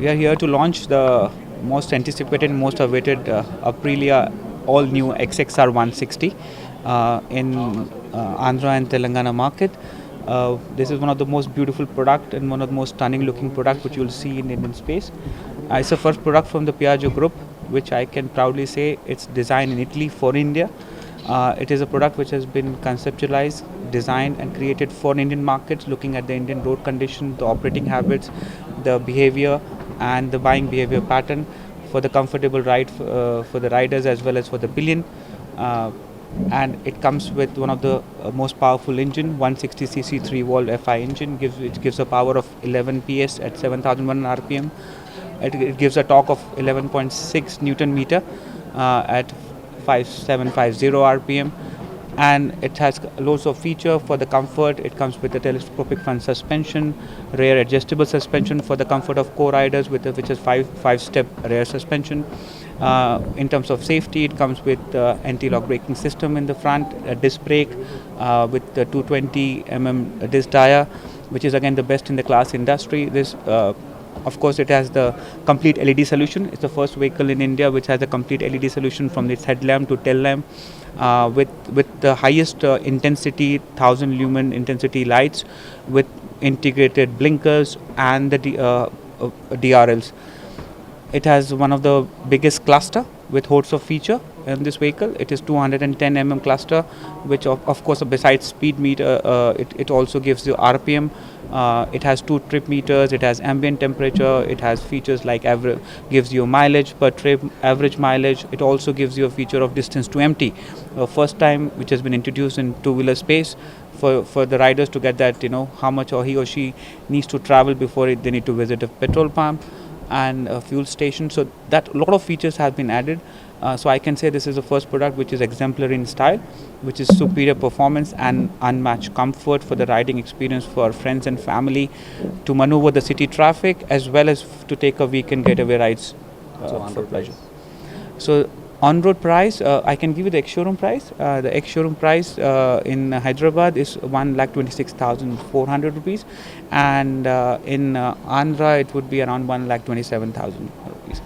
We are here to launch the most anticipated, most awaited Aprilia all-new XXR 160 in Andhra and Telangana market. This is one of the most beautiful product and one of the most stunning looking product which you will see in Indian space. It's the first product from the Piaggio group, which I can proudly say it's designed in Italy for India. It is a product which has been conceptualized, designed and created for Indian markets, looking at the Indian road condition, the operating habits, the behavior and the buying behavior pattern for the comfortable ride for the riders as well as for the pillion. And it comes with one of the most powerful engine, 160cc 3-valve FI engine, which gives a power of 11 PS at 7,100 RPM. It gives a torque of 11.6 Newton meter at 5750 RPM, and it has loads of feature for the comfort. It comes with a telescopic front suspension, rear adjustable suspension for the comfort of co-riders, which is five-step rear suspension. In terms of safety, it comes with anti-lock braking system in the front, a disc brake with the 220 disc tire, which is again the best in the class industry. This of course, it has the complete LED solution. It's the first vehicle in India which has a complete LED solution from its headlamp to tail lamp, with the highest intensity, 1000 lumen intensity lights, with integrated blinkers and the DRLs. It has one of the biggest cluster with hordes of feature in this vehicle. It is 210 cluster, which of course besides speed meter, it also gives you RPM. It has 2 trip meters. It has ambient temperature. It has features like gives you mileage per trip, average mileage. It also gives you a feature of distance to empty, first time which has been introduced in two-wheeler space for the riders to get that, how much he or she needs to travel before they need to visit a petrol pump and a fuel station. So that a lot of features have been added. So I can say this is the first product which is exemplary in style, which is superior performance and unmatched comfort for the riding experience for friends and family to maneuver the city traffic as well as to take a weekend getaway rides for pleasure. So on-road price, I can give you the ex-showroom price. The ex-showroom price in Hyderabad is 1,26,400 rupees, and in Andhra it would be around 1,27,000 rupees.